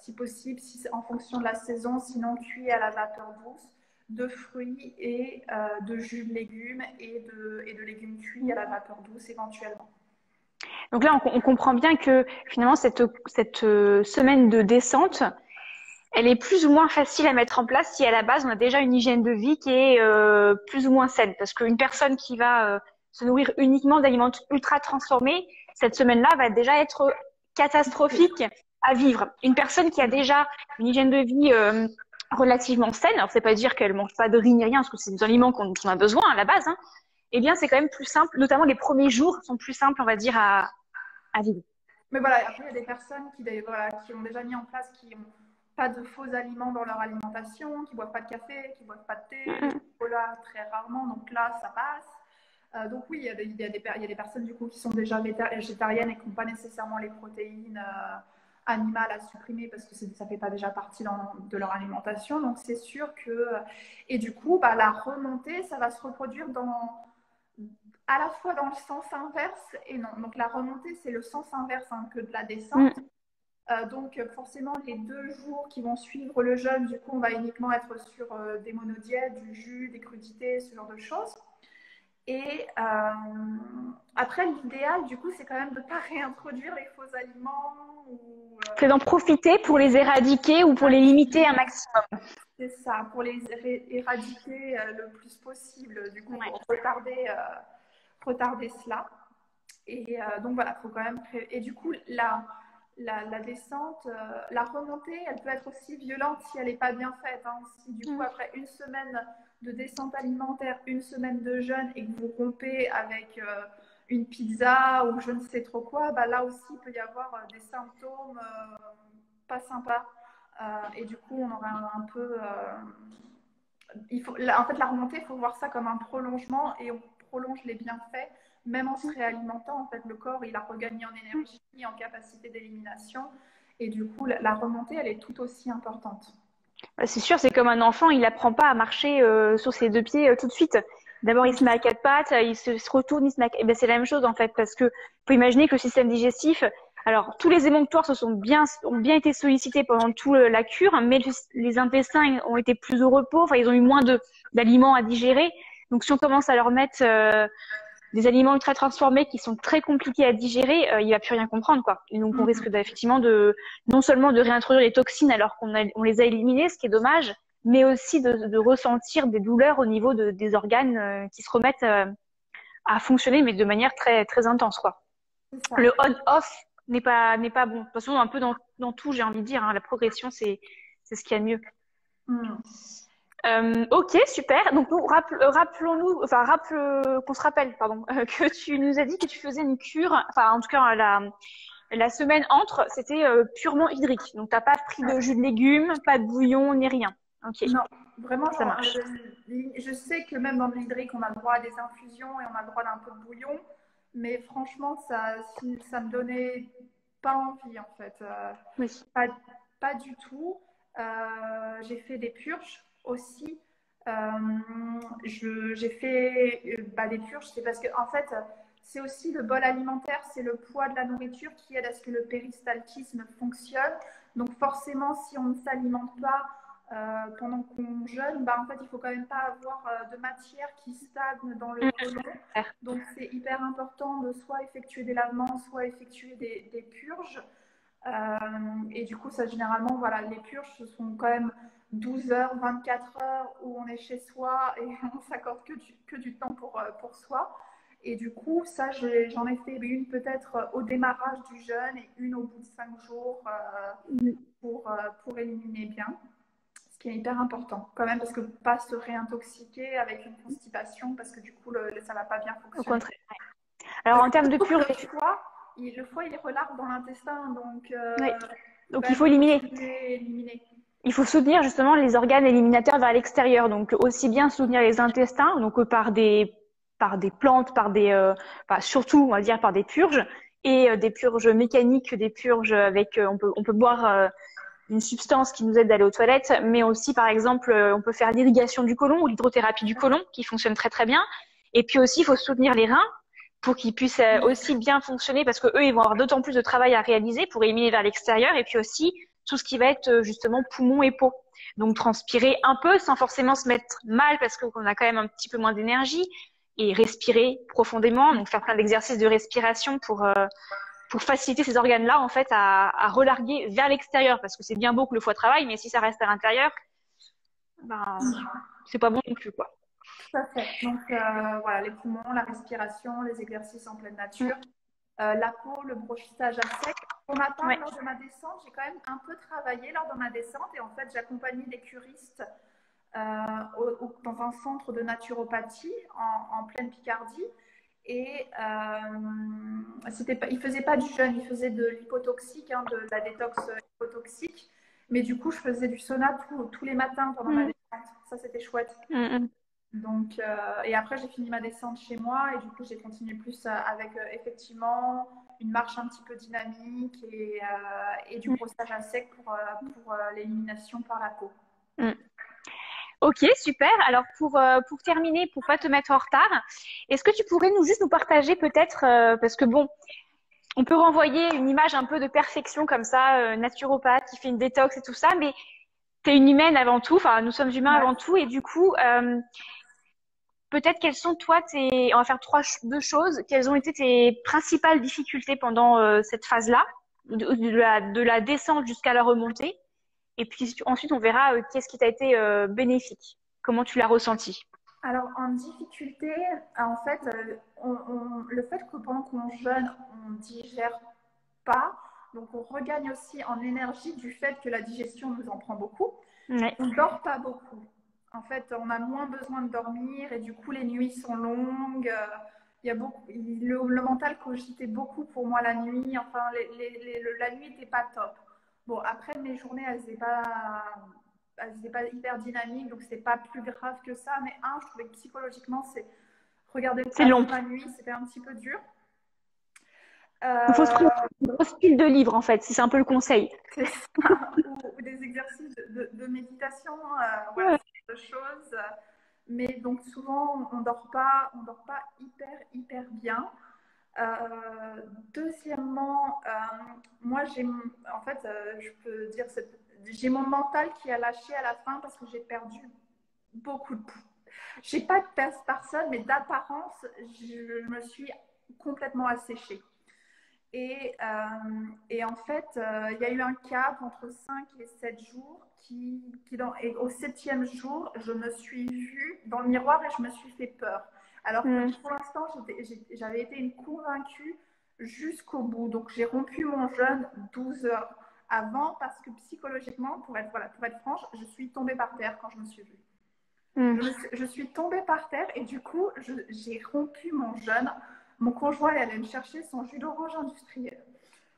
B: si possible, en fonction de la saison, sinon cuit à la vapeur douce, de fruits et de jus de légumes et de légumes cuits à la vapeur douce éventuellement.
A: Donc là, on comprend bien que finalement, cette semaine de descente, elle est plus ou moins facile à mettre en place si à la base, on a déjà une hygiène de vie qui est plus ou moins saine. Parce qu'une personne qui va se nourrir uniquement d'aliments ultra transformés, cette semaine-là va déjà être catastrophique à vivre. Une personne qui a déjà une hygiène de vie relativement saine, alors c'est pas dire qu'elle mange pas de riz ni rien, parce que c'est des aliments dont on a besoin à la base, hein, eh bien c'est quand même plus simple, notamment les premiers jours sont plus simples, on va dire, à vivre.
B: Mais voilà, après, il y a des personnes qui ont déjà mis en place, qui n'ont pas de faux aliments dans leur alimentation, qui ne boivent pas de café, qui ne boivent pas de thé, du chocolat très rarement, donc là, ça passe. Donc oui, il y a des personnes du coup qui sont déjà végétariennes et qui n'ont pas nécessairement les protéines animal à supprimer parce que ça fait pas déjà partie de leur alimentation. Donc c'est sûr que et du coup bah, la remontée ça va se reproduire à la fois dans le sens inverse et non. Donc la remontée c'est le sens inverse hein, que de la descente. Donc forcément les 2 jours qui vont suivre le jeûne, du coup on va uniquement être sur des monodiètes, du jus, des crudités, ce genre de choses. Et après, l'idéal, du coup, c'est quand même de ne pas réintroduire les faux aliments.
A: C'est d'en profiter pour les éradiquer ou pour les limiter un maximum.
B: C'est ça, pour les éradiquer le plus possible, du coup, pour retarder cela. Et donc voilà, il faut quand même... Et du coup, la descente, la remontée, elle peut être aussi violente si elle n'est pas bien faite. Hein. Si du coup, après une semaine de descente alimentaire, une semaine de jeûne et que vous rompez avec une pizza ou je ne sais trop quoi, bah là aussi, il peut y avoir des symptômes pas sympas. Et du coup, on aura un peu... en fait, la remontée, il faut voir ça comme un prolongement et on prolonge les bienfaits. Même en se réalimentant, en fait, le corps, il a regagné en énergie, en capacité d'élimination. Et du coup, la remontée, elle est tout aussi importante.
A: C'est sûr, c'est comme un enfant, il apprend pas à marcher sur ses 2 pieds tout de suite. D'abord, il se met à 4 pattes, il se retourne, il se met à... Et ben, c'est la même chose en fait, parce que faut imaginer que le système digestif, alors tous les émonctoires ont bien été sollicités pendant toute la cure, mais les intestins ont été plus au repos, enfin ils ont eu moins d'aliments à digérer. Donc si on commence à leur mettre des aliments ultra transformés qui sont très compliqués à digérer, il va plus rien comprendre quoi. Et donc on risque effectivement non seulement de réintroduire les toxines alors on les a éliminées, ce qui est dommage, mais aussi de ressentir des douleurs au niveau des organes qui se remettent à fonctionner mais de manière très très intense quoi. Le on-off n'est pas bon. De toute façon un peu dans tout, j'ai envie de dire hein, la progression c'est ce qu'il y a de mieux. Ok, super. Donc nous rappelons-nous, enfin qu'on se rappelle, pardon, que tu nous as dit que tu faisais une cure, enfin en tout cas la semaine entre, c'était purement hydrique. Donc t'as pas pris de jus de légumes, pas de bouillon ni rien. Ok.
B: Non, vraiment,
A: Ça marche.
B: je sais que même dans l'hydrique, on a le droit à des infusions et on a le droit d'un peu de bouillon, mais franchement, ça me donnait pas envie en fait.
A: Oui.
B: Pas du tout. J'ai fait des purges aussi. J'ai fait des purges, c'est parce que en fait, c'est aussi le bol alimentaire, c'est le poids de la nourriture qui aide à ce que le péristaltisme fonctionne. Donc forcément, si on ne s'alimente pas pendant qu'on jeûne, en fait, il faut quand même pas avoir de matière qui stagne dans le côlon. Donc c'est hyper important de soit effectuer des lavements, soit effectuer des purges. Et du coup, ça généralement, voilà, les purges, ce sont quand même 12 heures, 24 heures où on est chez soi et on s'accorde que du temps pour soi. Et du coup, ça, j'en ai fait une peut-être au démarrage du jeûne et une au bout de 5 jours pour éliminer bien. Ce qui est hyper important quand même, parce que pas se réintoxiquer avec une constipation, parce que du coup, ça va pas bien fonctionner.
A: Au contraire. Alors en termes de purge,
B: le foie, il est relargue dans l'intestin, donc
A: il faut éliminer. Il faut soutenir justement les organes éliminateurs vers l'extérieur. Donc aussi bien soutenir les intestins, donc par des plantes, surtout on va dire par des purges et des purges mécaniques, des purges avec on peut boire une substance qui nous aide d'aller aux toilettes, mais aussi par exemple on peut faire l'irrigation du côlon ou l'hydrothérapie du côlon qui fonctionne très très bien. Et puis aussi il faut soutenir les reins pour qu'ils puissent aussi bien fonctionner parce que eux ils vont avoir d'autant plus de travail à réaliser pour éliminer vers l'extérieur et puis aussi tout ce qui va être justement poumons et peau. Donc transpirer un peu sans forcément se mettre mal parce qu'on a quand même un petit peu moins d'énergie et respirer profondément, donc faire plein d'exercices de respiration pour faciliter ces organes-là en fait à relarguer vers l'extérieur parce que c'est bien beau que le foie travaille mais si ça reste à l'intérieur, c'est pas bon non plus quoi.
B: Tout à fait. Donc voilà, les poumons, la respiration, les exercices en pleine nature, la peau, le brochissage à sec. Pour ma part, lors de ma descente, j'ai quand même un peu travaillé lors de ma descente et en fait, j'accompagnais des curistes dans un centre de naturopathie en pleine Picardie. Et il ne faisait pas du jeûne, il faisait de l'hypotoxique, de la détox hypotoxique. Mais du coup, je faisais du sauna tous les matins pendant ma descente. Ça, c'était chouette. Donc, et après, j'ai fini ma descente chez moi et du coup, j'ai continué plus avec effectivement une marche un petit peu dynamique et du brossage à sec pour l'élimination par la peau.
A: Mm. Ok, super. Alors pour terminer, pour pas te mettre en retard, est-ce que tu pourrais juste nous partager peut-être, parce que bon, on peut renvoyer une image un peu de perfection comme ça, naturopathe qui fait une détox et tout ça, mais t'es une humaine avant tout, enfin nous sommes humains
B: Ouais.
A: avant tout, et du coup, peut-être quelles sont toi on va faire deux choses, quelles ont été tes principales difficultés pendant cette phase-là, de la descente jusqu'à la remontée, et puis ensuite on verra qu'est-ce qui t'a été bénéfique, comment tu l'as ressenti.
B: Alors, en difficulté, en fait, le fait que pendant qu'on jeûne, on digère pas, donc on regagne aussi en énergie du fait que la digestion nous en prend beaucoup.
A: Ouais.
B: On dort pas beaucoup. En fait, on a moins besoin de dormir et du coup, les nuits sont longues. Il y a le mental cogitait beaucoup pour moi la nuit. Enfin, la nuit n'était pas top. Bon, après, mes journées, elles n'étaient pas hyper dynamiques, donc c'était pas plus grave que ça. Mais je trouvais que psychologiquement, c'est regarder le
A: C'est
B: plafond
A: long.
B: la nuit, c'était un petit peu dur.
A: Il faut se préparer
B: Euh,
A: une grosse pile de livres en fait, si c'est un peu le conseil.
B: C'est ça, ou des exercices de méditation, voilà,
A: Ouais.
B: ce genre de choses. Mais donc souvent, on dort pas hyper bien. Deuxièmement, moi en fait, je peux dire, j'ai mon mental qui a lâché à la fin parce que j'ai perdu beaucoup de poids. J'ai pas de personne, mais d'apparence, je me suis complètement asséchée. Et en fait, il y a eu un cap entre 5 et 7 jours et au septième jour, je me suis vue dans le miroir et je me suis fait peur. Alors que
A: Mm.
B: pour l'instant, j'avais été une convaincue jusqu'au bout. Donc j'ai rompu mon jeûne 12 heures avant parce que psychologiquement, pour être franche, je suis tombée par terre quand je me suis vue.
A: Mm.
B: Je suis tombée par terre et du coup, j'ai rompu mon jeûne. Mon conjoint est allé me chercher son jus d'orange industriel.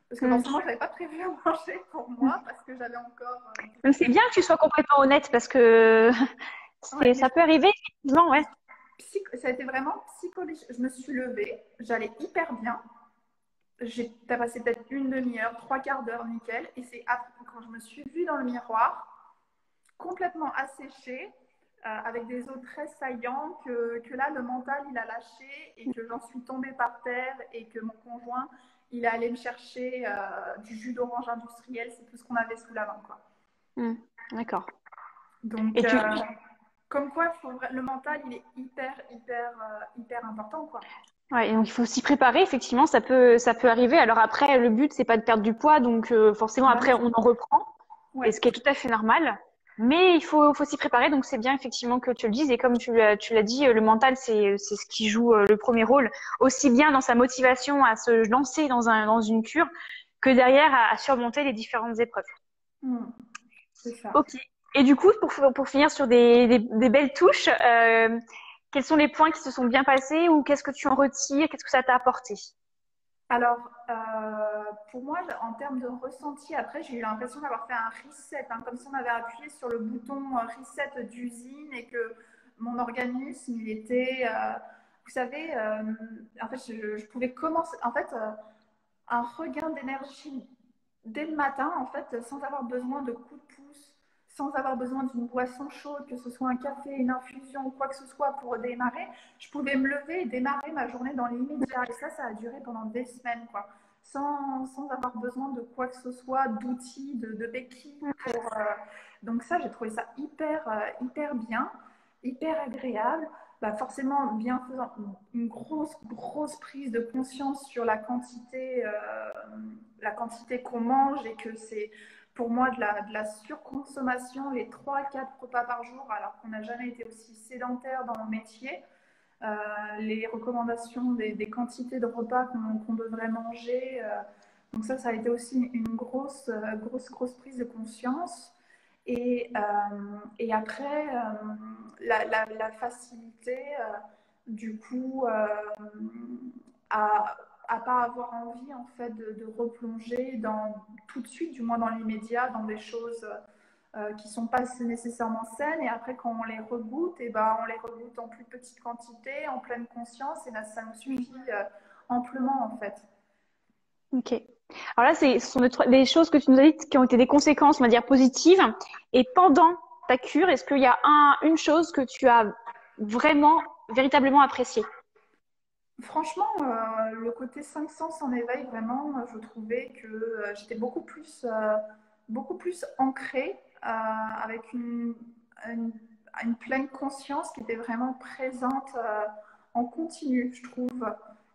B: Parce que
A: Mm.
B: forcément, je n'avais pas prévu à manger pour moi parce que j'avais encore.
A: Donc c'est bien que tu sois complètement honnête parce que
B: Ouais, mais
A: ça peut arriver effectivement, ouais.
B: ça a été vraiment psychologique. Je me suis levée, j'allais hyper bien. J'ai passé peut-être une demi-heure, trois quarts d'heure, nickel. Et c'est quand je me suis vue dans le miroir, complètement asséchée, avec des os très saillants, que là, le mental, il a lâché et que j'en suis tombée par terre et que mon conjoint, il est allé me chercher du jus d'orange industriel. C'est tout ce qu'on avait sous la main, quoi.
A: Mm. D'accord.
B: Donc,
A: Et tu,
B: comme quoi, le mental, il est hyper important, quoi.
A: ouais, et donc il faut s'y préparer. Effectivement, ça peut arriver. Alors après, le but c'est pas de perdre du poids, donc forcément
B: Bah
A: après
B: non.
A: on en reprend, et
B: Ouais.
A: ce qui est tout à fait normal. Mais faut s'y préparer. Donc c'est bien effectivement que tu le dises. Et comme tu l'as dit, le mental c'est ce qui joue le premier rôle, aussi bien dans sa motivation à se lancer dans une cure que derrière à surmonter les différentes épreuves.
B: C'est ça.
A: Ok. Et du coup, pour finir sur des belles touches, quels sont les points qui se sont bien passés ou qu'est-ce que tu en retires? Qu'est-ce que ça t'a apporté?
B: Alors, pour moi, en termes de ressenti, après, j'ai eu l'impression d'avoir fait un reset, hein, comme si on avait appuyé sur le bouton reset d'usine et que mon organisme, il était, vous savez, en fait, je pouvais commencer, en fait, un regain d'énergie dès le matin, en fait, sans avoir besoin de coups de pouce, sans avoir besoin d'une boisson chaude, que ce soit un café, une infusion ou quoi que ce soit pour démarrer. Je pouvais me lever et démarrer ma journée dans l'immédiat. Et ça a duré pendant des semaines, quoi. Sans avoir besoin de quoi que ce soit, d'outils, de béquilles. Donc ça, j'ai trouvé ça hyper bien, hyper agréable. Bah forcément, bienfaisant, une grosse prise de conscience sur la quantité qu'on mange et que c'est pour moi de la surconsommation, les 3-4 repas par jour, alors qu'on n'a jamais été aussi sédentaire dans le métier. Les recommandations des quantités de repas qu'on devrait manger. Donc ça a été aussi une grosse prise de conscience. Et après, la facilité, du coup, à pas avoir envie en fait de replonger tout de suite, du moins dans l'immédiat, dans des choses qui sont pas nécessairement saines. Et après, quand on les regoute, et ben, on les regoute en plus petite quantité, en pleine conscience, et là, ça nous suffit amplement en fait.
A: Ok. Alors là, ce sont des choses que tu nous as dites qui ont été des conséquences, on va dire, positives. Et pendant ta cure, est-ce qu'il y a une chose que tu as vraiment, véritablement appréciée?
B: Franchement, le côté 5 sens en éveil, vraiment, je trouvais que j'étais beaucoup plus ancrée, avec une, une pleine conscience qui était vraiment présente en continu, je trouve.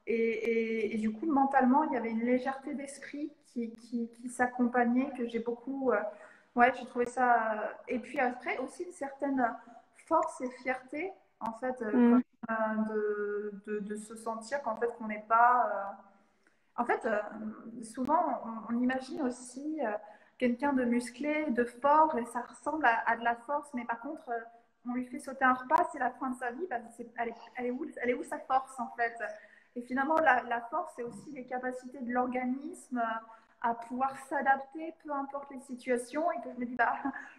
B: Et du coup, mentalement, il y avait une légèreté d'esprit qui s'accompagnait, que j'ai beaucoup. Ouais, j'ai trouvé ça. Et puis après, aussi une certaine force et fierté, en fait,
A: Hmm.
B: de se sentir qu'en fait, qu'on n'est pas. En fait, souvent, on imagine aussi quelqu'un de musclé, de fort, et ça ressemble à de la force, mais par contre, on lui fait sauter un repas, c'est la fin de sa vie, bah, elle est où sa force en fait? Et finalement, la force, c'est aussi les capacités de l'organisme à pouvoir s'adapter, peu importe les situations, et que je me dis, bah,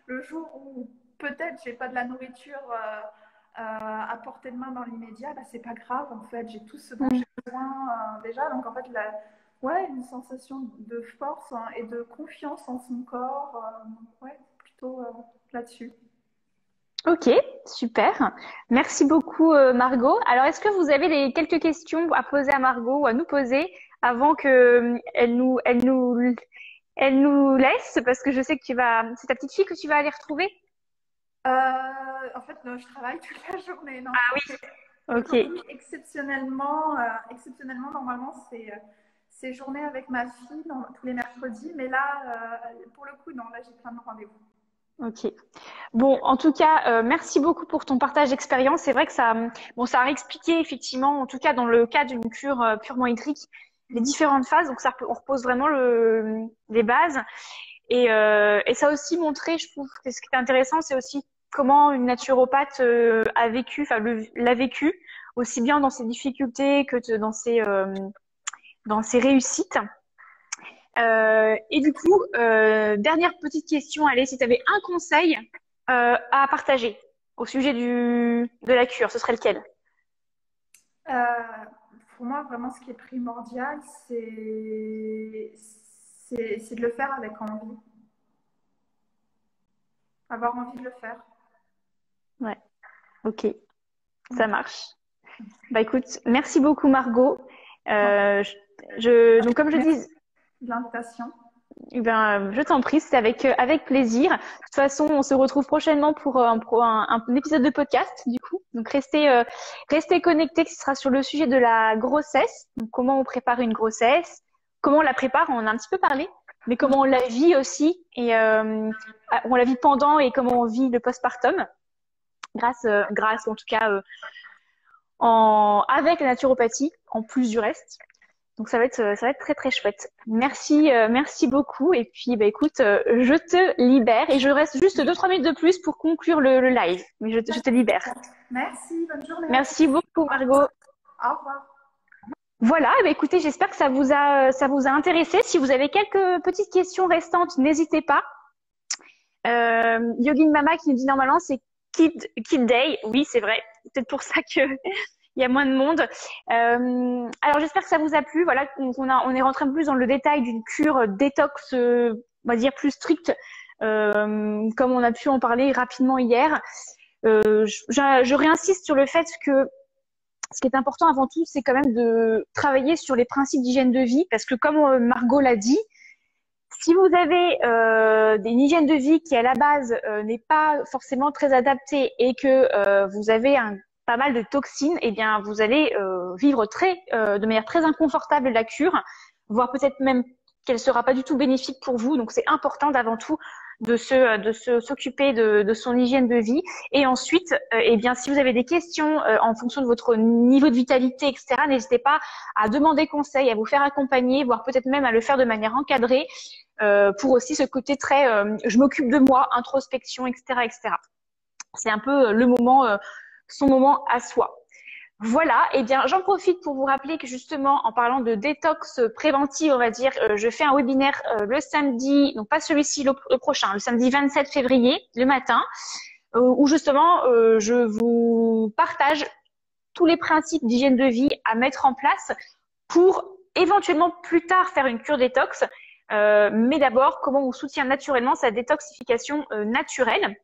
B: le jour où peut-être j'ai pas de la nourriture à portée de main dans l'immédiat, bah, c'est pas grave, en fait, j'ai tout ce dont
A: Hmm.
B: j'ai besoin déjà. Donc, en fait, ouais, une sensation de force hein, et de confiance en son corps. Donc, ouais, plutôt là-dessus.
A: Ok, super. Merci beaucoup, Margot. Alors, est-ce que vous avez quelques questions à poser à Margot ou à nous poser avant que elle nous laisse? Parce que je sais que c'est ta petite fille que tu vas aller retrouver.
B: En fait, non, je travaille toute la journée. Non,
A: Ah oui. Ok.
B: aujourd'hui, exceptionnellement, normalement, c'est journée avec ma fille tous les mercredis. Mais là, pour le coup, non, là, j'ai plein de rendez-vous.
A: Ok. Bon, en tout cas, merci beaucoup pour ton partage d'expérience. C'est vrai que ça a réexpliqué effectivement, en tout cas dans le cas d'une cure purement hydrique, les différentes phases. Donc on repose vraiment les bases. Et ça a aussi montré, je trouve, que ce qui est intéressant, c'est aussi comment une naturopathe a vécu, l'a vécu, aussi bien dans ses difficultés que dans ses réussites. Et du coup, dernière petite question, allez, si tu avais un conseil à partager au sujet de la cure, ce serait lequel?
B: Euh, pour moi, vraiment, ce qui est primordial, c'est de le faire avec envie, avoir envie de le faire.
A: Ouais, ok, ça
B: Donc,
A: marche. Bah écoute, merci beaucoup Margot.
B: j'en prie.
A: Euh, donc comme je
B: Merci
A: dis,
B: de l'invitation.
A: eh ben, je t'en prie, c'est avec plaisir. De toute façon, on se retrouve prochainement pour un épisode de podcast, du coup. Donc, restez connectés, ce sera sur le sujet de la grossesse. Donc, comment on prépare une grossesse, comment on la prépare, on en a un petit peu parlé, mais comment on la vit aussi, et on la vit pendant et comment on vit le postpartum, grâce en tout cas avec la naturopathie, en plus du reste. Donc ça va être très très chouette. Merci beaucoup. Et puis bah écoute, je te libère et je reste juste 2-3 minutes de plus pour conclure le live. Mais je te libère.
B: Merci, bonne journée à
A: Merci
B: tous.
A: beaucoup Margot.
B: Au revoir.
A: Voilà, bah écoutez, j'espère que ça vous a intéressé. Si vous avez quelques petites questions restantes, n'hésitez pas. Yogin Mama qui nous dit normalement c'est Kid Day. Oui, c'est vrai. C'est peut-être pour ça que il y a moins de monde. Alors j'espère que ça vous a plu. Voilà, on est rentré un peu plus dans le détail d'une cure détox, on va dire plus stricte, comme on a pu en parler rapidement hier. Je réinsiste sur le fait que ce qui est important avant tout, c'est quand même de travailler sur les principes d'hygiène de vie, parce que comme Margot l'a dit, si vous avez une hygiène de vie qui à la base n'est pas forcément très adaptée et que vous avez pas mal de toxines, eh bien vous allez vivre de manière très inconfortable la cure, voire peut-être même qu'elle sera pas du tout bénéfique pour vous. Donc c'est important d'avant tout s'occuper de son hygiène de vie. Et ensuite, eh bien si vous avez des questions en fonction de votre niveau de vitalité, etc., n'hésitez pas à demander conseil, à vous faire accompagner, voire peut-être même à le faire de manière encadrée. Pour aussi ce côté très je m'occupe de moi, introspection, etc., etc. C'est un peu le moment, son moment à soi. Voilà, et bien j'en profite pour vous rappeler que justement en parlant de détox préventive, on va dire, je fais un webinaire le samedi, donc pas celui-ci, le prochain, le samedi 27 février, le matin, où justement je vous partage tous les principes d'hygiène de vie à mettre en place pour éventuellement plus tard faire une cure détox. Mais d'abord, comment on soutient naturellement sa détoxification naturelle.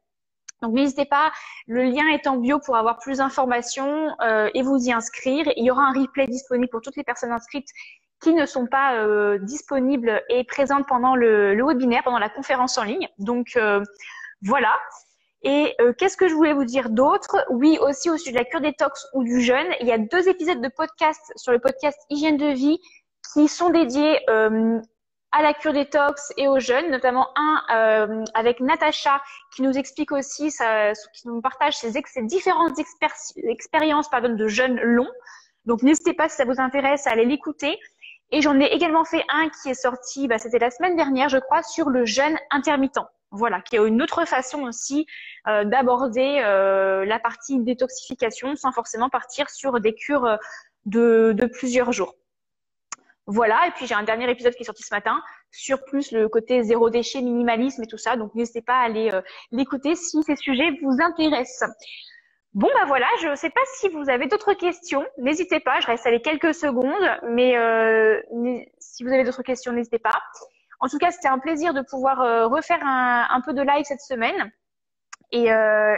A: Donc n'hésitez pas, le lien est en bio pour avoir plus d'informations et vous y inscrire. Il y aura un replay disponible pour toutes les personnes inscrites qui ne sont pas disponibles et présentes pendant le webinaire, pendant la conférence en ligne. Donc voilà. Et qu'est-ce que je voulais vous dire d'autre? Oui, aussi au sujet de la cure détox ou du jeûne, il y a 2 épisodes de podcast sur le podcast Hygiène de vie qui sont dédiés à la cure détox et au jeûne, notamment un avec Natacha qui nous explique aussi, qui nous partage ses différentes expériences de jeûne long. Donc n'hésitez pas si ça vous intéresse à aller l'écouter. Et j'en ai également fait un qui est sorti, c'était la semaine dernière, je crois, sur le jeûne intermittent. Voilà, qui est une autre façon aussi d'aborder la partie détoxification sans forcément partir sur des cures de plusieurs jours. Voilà, et puis j'ai un dernier épisode qui est sorti ce matin sur plus le côté zéro déchet, minimalisme et tout ça. Donc n'hésitez pas à aller l'écouter si ces sujets vous intéressent. Bon voilà, je ne sais pas si vous avez d'autres questions. N'hésitez pas, je reste allée quelques secondes, mais si vous avez d'autres questions, n'hésitez pas. En tout cas, c'était un plaisir de pouvoir refaire un peu de live cette semaine et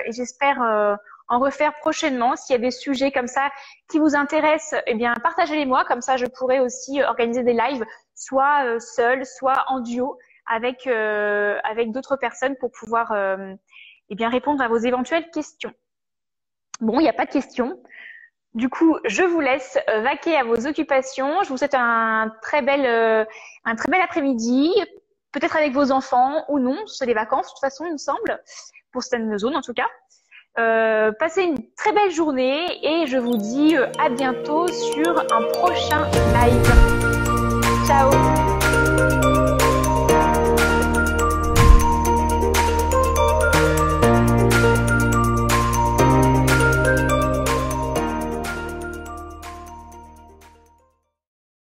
A: j'espère en refaire prochainement. S'il y a des sujets comme ça qui vous intéressent, eh bien partagez-les-moi, comme ça je pourrai aussi organiser des lives, soit seule, soit en duo avec d'autres personnes pour pouvoir répondre à vos éventuelles questions. Bon, il n'y a pas de questions. Du coup, je vous laisse vaquer à vos occupations. Je vous souhaite un très bel après-midi, peut-être avec vos enfants ou non. C'est les vacances, de toute façon, il me semble, pour certaines zones en tout cas. Passez une très belle journée et je vous dis à bientôt sur un prochain live. Ciao!